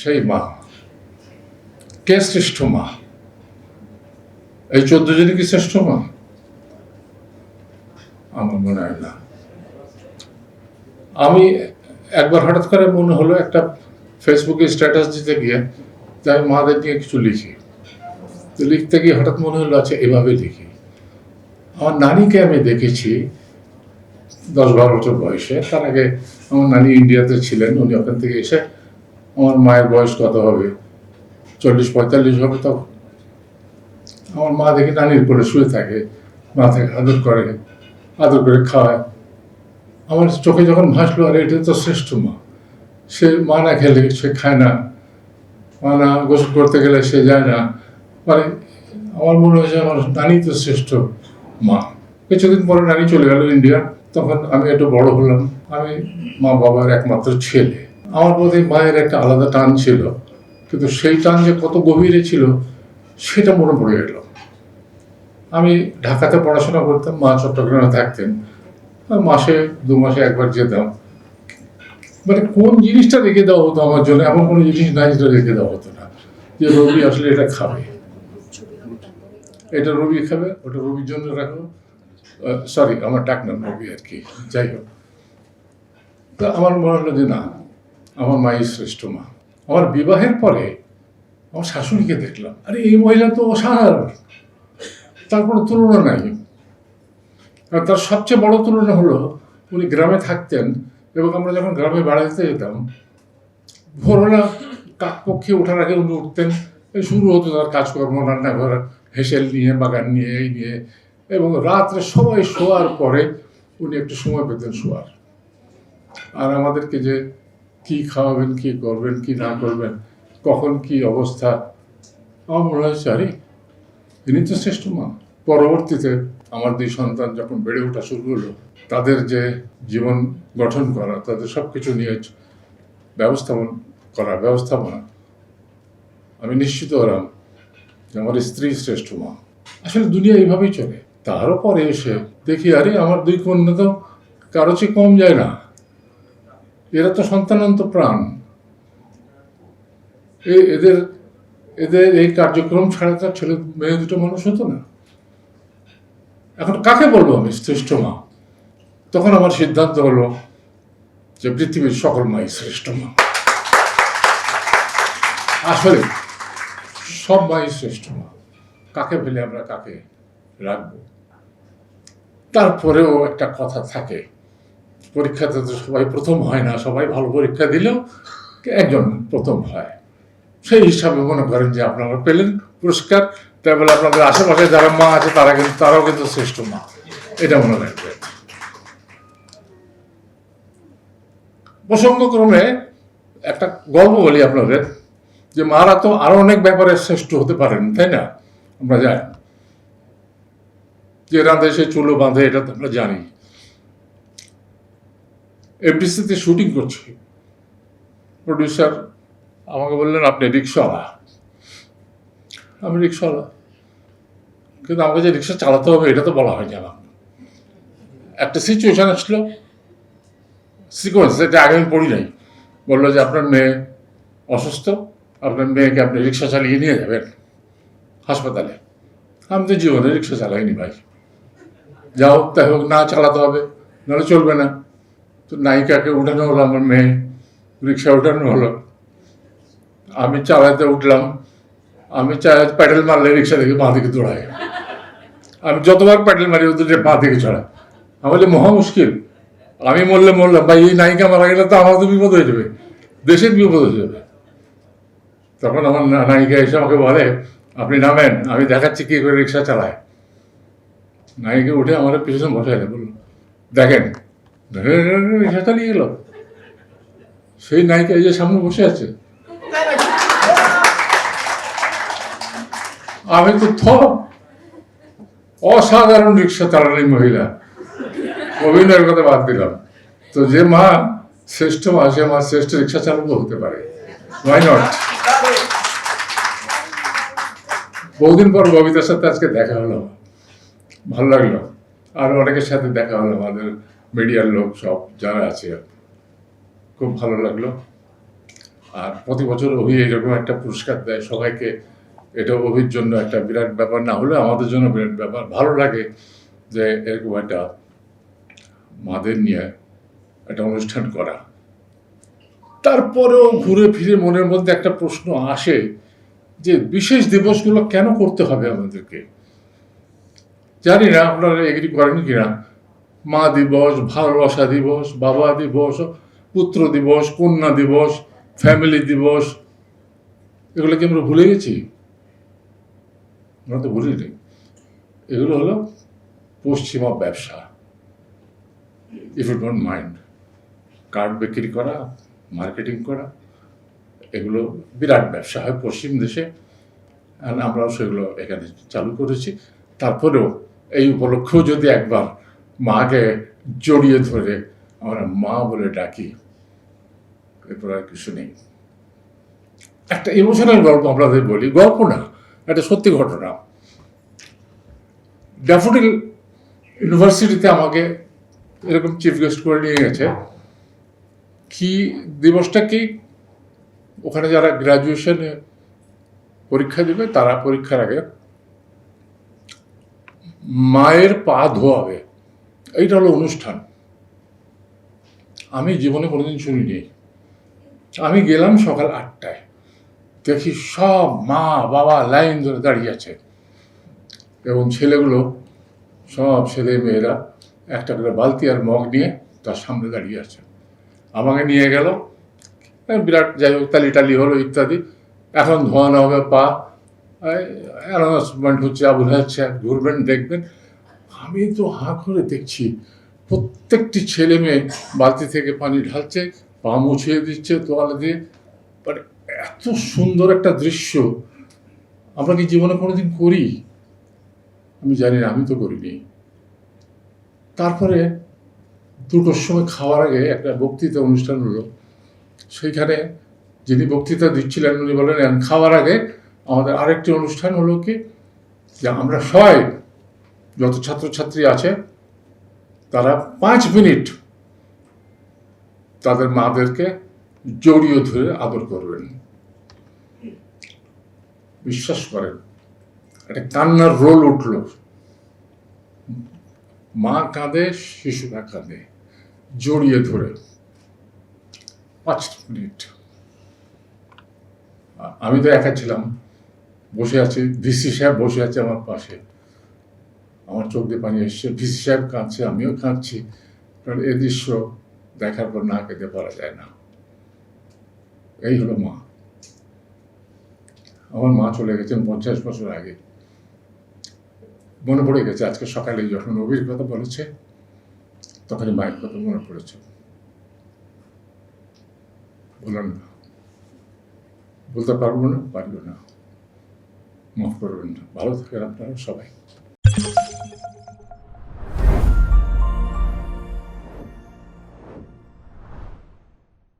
সেই মা কে শ্রেষ্ঠ মা? এই 14 জনই কি শ্রেষ্ঠ মা? আমার মনে হয় না। আমি একবার হঠাৎ করে মনে হলো একটা ফেসবুকে স্ট্যাটাস দিতে গিয়ে যে আমি মাদের নিয়ে কিছু লিখি। তো লিখতে গিয়ে হঠাৎ মনে হলো আচ্ছা এভাবে লিখি। আমার নানিকে আমি দেখেছি 10-12 বছর বয়সে। তার আগে আমার নানি ইন্ডিয়াতে ছিলেন, উনি ওখান থেকে এসে আমার মায়ের বয়স কত হবে, 40-45 হবে তখন। আমার মা দেখে নানির কোলে শুয়ে থাকে, মাথায় আদর করে খাওয়ায়। আমার চোখে যখন ভাসলো আরে এটা তো শ্রেষ্ঠ মা। সে মা না খেলে সে খায় না, মা না গোসল করতে গেলে সে যায় না। মানে আমার মনে হয়েছে আমার নানি তো শ্রেষ্ঠ মা। কিছুদিন পরে নানি চলে গেল ইন্ডিয়া, তখন আমি একটু বড় হলাম। আমি মা বাবার একমাত্র ছেলে। আমার প্রতি মায়ের একটা আলাদা টান ছিল, কিন্তু সেই টান যে কত গভীরে ছিল সেটা মনে পড়ে গেল। আমি ঢাকাতে পড়াশোনা করতাম, মা চট্টগ্রামে থাকতেন। মাসে 2 মাসে একবার যেতাম। মানে কোন জিনিসটা রেখে দেওয়া হতো আমার জন্য, এমন কোনো জিনিস নাই যেটা রেখে দেওয়া হতো না, যে রবি আসলে এটা খাবে, এটা রবি খাবে, ওটা রবির জন্য রাখো। সরি, আমার ডাক নাম রবি আর কি। যাই হোক, তো আমার মনে হলো যে না, আমার মাই শ্রেষ্ঠ মা। আমার বিবাহের পরে আমার শাশুড়িকে দেখলাম, আরে এই মহিলা তো অসাধারণ, তার কোনো তুলনা নাই। আর তার সবচেয়ে বড় তুলনা হলো উনি গ্রামে থাকতেন, এবং আমরা যখন গ্রামে বেড়াতে যেতাম, ভোরবেলা কাকপক্ষে ওঠার আগে উনি উঠতেন, শুরু হতো তার কাজকর্ম, রান্নাঘর, হেসেল নিয়ে, বাগান নিয়ে, এই নিয়ে। এবং রাত্রে সবাই শোয়ার পরে উনি একটু সময় পেতেন শোয়ার। আর আমাদেরকে যে কি খাওয়াবেন, কি করবেন, কি না করবেন, কখন কি অবস্থা, আমার মনে হয়েছে আরে ইনি তো শ্রেষ্ঠ মা। পরবর্তীতে আমার 2 সন্তান যখন বেড়ে ওঠা শুরু হলো, তাদের যে জীবন গঠন করা, তাদের সব কিছু নিয়ে ব্যবস্থাপনা, আমি নিশ্চিত হলাম যে আমার স্ত্রী শ্রেষ্ঠ মা। আসলে দুনিয়া এইভাবেই চলে। তারও পরে এসে দেখি আরে আমার 2 কন্যা তো কারো চেয়ে কম যায় না, এরা তো সন্তানন্ত প্রাণ। এদের এদের এই কার্যক্রম ছাড়া তার ছেলে মেয়ে দুটো মানুষ হতো না। এখন কাকে বলবো আমি শ্রেষ্ঠ মা? তখন আমার সিদ্ধান্ত হলো যে পৃথিবীর সকল মাই শ্রেষ্ঠ মা। আসলে সব মাই শ্রেষ্ঠ মা, কাকে ফেলে আমরা কাকে রাখবো? তারপরেও একটা কথা থাকে, পরীক্ষাতে তো সবাই প্রথম হয় না, সবাই ভালো পরীক্ষা দিলেও একজন প্রথম হয়। সেই হিসাবে মনে করেন যে আপনারা পেলেন পুরস্কার, তাই বলে আপনাদের আশেপাশে যারা মা আছে তারাও কিন্তু শ্রেষ্ঠ মা, এটা মনে রাখবেন। প্রসঙ্গক্রমে একটা গল্প বলি আপনাদের, যে মারা তো আরো অনেক ব্যাপারে শ্রেষ্ঠ হতে পারেন, তাই না? আমরা জানি যে রাঁধে সে চুলো বাঁধে, এটা তো আমরা জানি। এফডিসিতে শুটিং করছি, প্রডিউসার আমাকে বললেন আপনি রিক্সাওয়ালা। আমি রিক্সাওয়ালা, কিন্তু আমাকে যে রিক্সা চালাতে হবে এটা তো বলা হয়নি আমার। একটা সিচুয়েশন আসলো, সিকোয়েন্স, এটা আগে আমি পড়ি নাই। বললো যে আপনার মেয়ে অসুস্থ, আপনার মেয়েকে আপনি রিক্সা চালিয়ে নিয়ে যাবেন হাসপাতালে। আমি তো জীবনে রিক্সা চালাইনি ভাই। যাও তাই হোক, না চালাতে হবে, নাহলে চলবে না। তো নায়িকাকে উঠানো হলো, আমার মেয়ে, রিক্সা উঠানো হলো, আমি চালাতে উঠলাম। আমি প্যাডেল মারলে রিক্সা থেকে বাঁ দিকে দৌড়াই। আমি যতবার প্যাডেল মারি ওদের বাঁ দিকে চড়াই। আমার যে মহা মুশকিল, আমি মরলাম ভাই, এই নায়িকা মারা গেলে তো আমার তো বিপদ হয়ে যাবে, দেশের বিপদ হয়ে যাবে। তখন আমার নায়িকা এসে আমাকে বলে আপনি নামেন, আমি দেখাচ্ছি কি করে রিক্সা চালায়। নায়িকা উঠে আমার পিছনে বসাইলে বলল দেখেন, রিক্সা চালিয়ে গেল। সেই নায়িকা এই যে সামনে বসে আছে, আমি তো অসাধারণ রিক্সা চালানি মহিলা, অভিনয়ের কথা বাদ দিলাম। তো যে মা শ্রেষ্ঠ মা, সে মা শ্রেষ্ঠ রিক্সা চালকও হতে পারে, ওয়াই নট? বহুদিন পর ববিতার সাথে আজকে দেখা হলো, ভালো লাগলো। আর অনেকের সাথে দেখা হলো, আমাদের মিডিয়ার লোক সব যারা আছে, খুব ভালো লাগলো। আর প্রতি বছর অভি এরকম একটা পুরস্কার দেয় সবাইকে, এটা অভির জন্য একটা বিরাট ব্যাপার না হলে আমাদের জন্য বিরাট ব্যাপার। ভালো লাগে যে এরকম একটা মাদের নিয়ে একটা অনুষ্ঠান করা। তারপরেও ঘুরে ফিরে মনের মধ্যে একটা প্রশ্ন আসে যে বিশেষ দিবসগুলো কেন করতে হবে আমাদেরকে। জানি না আপনারা এগ্রি করেন কিনা, মা দিবস, ভালোবাসা দিবস, বাবা দিবস, পুত্র দিবস, কন্যা দিবস, ফ্যামিলি দিবস, এগুলো কি আমরা ভুলে গেছি? আমরা তো ভুলিনি। এগুলো হলো পশ্চিমা ব্যবসা, if you don't mind. Card বিক্রি করা, মার্কেটিং করা, এগুলো বিরাট ব্যবসা হয় পশ্চিম দেশে, আর আমরাও সেগুলো এখানে চালু করেছি। তারপরেও এই উপলক্ষেও যদি একবার মাকে জড়িয়ে ধরে আমরা মা বলে ডাকি, এরপর আর কিছু নেই। একটা ইমোশনাল গল্প আপনাদের বলি, গল্প না, একটা সত্যি ঘটনা। ড্যাফোডিল ইউনিভার্সিটিতে আমাকে এরকম চিফ গেস্ট করে নিয়ে গেছে। কি দিবসটা কি, ওখানে যারা গ্রাজুয়েশনে পরীক্ষা দেবে তারা পরীক্ষার আগে মায়ের পা ধোয়াবে, এইটা হলো অনুষ্ঠান। আমি জীবনে কোনোদিন শুনিনি। আমি গেলাম সকাল 8টায়, দেখি সব মা বাবা লাইন ধরে দাঁড়িয়ে আছে, এবং ছেলেগুলো সব ছেলে মেয়েরা একটা করে বালতি আর মগ নিয়ে তার সামনে দাঁড়িয়ে আছে। আমাকে নিয়ে গেল, বিরাট যাই হোক তালি টালি হলো ইত্যাদি। এখন ধোয়ানো হবে পা, অ্যানাউন্সমেন্ট হচ্ছে, আবুল সাহেব ঘুরবেন দেখবেন। আমি তো হাঁ করে দেখছি, প্রত্যেকটি ছেলে মেয়ে বালতি থেকে পানি ঢালছে, পা মুছিয়ে দিচ্ছে তোয়ালে দিয়ে। মানে এত সুন্দর একটা দৃশ্য আমরা কি জীবনে কোনোদিন করি? আমি জানি না, আমি তো করিনি। তারপরে 2টোর সময় খাওয়ার আগে একটা বক্তৃতা অনুষ্ঠান হলো। সেইখানে যিনি বক্তৃতা দিচ্ছিলেন উনি বললেন, খাওয়ার আগে আমাদের আরেকটি অনুষ্ঠান হলো কি, যে আমরা সবাই যত ছাত্রছাত্রী আছে তারা 5 মিনিট তাদের মাদেরকে জড়িয়ে ধরে আদর করবেন। বিশ্বাস করেন, একটা কান্নার রোল উঠল। মা কাঁদে, শিশুরা কাঁদে, জড়িয়ে ধরে 5 মিনিট। আমি তো একা ছিলাম, বসে আছি, ভিসি সাহেব বসে আছে আমার পাশে। আমার চোখ দিয়ে পানি এসছে, ভিসি সাহেব কাঁদছে, আমিও কাঁদছি। কারণ এ দৃশ্য দেখার পর না কেঁদে পারা যায় না। এই হলো মা। আমার মা চলে গেছেন 50 বছর আগে। মনে পড়ে গেছে আজকে সকালে যখন অভির কথা বলেছে, তখনই মায়ের কথা মনে পড়েছে। বললাম না, বলতে পারবো না, পারবো না, মাফ করবেন না। ভালো থাকেন আপনারা সবাই।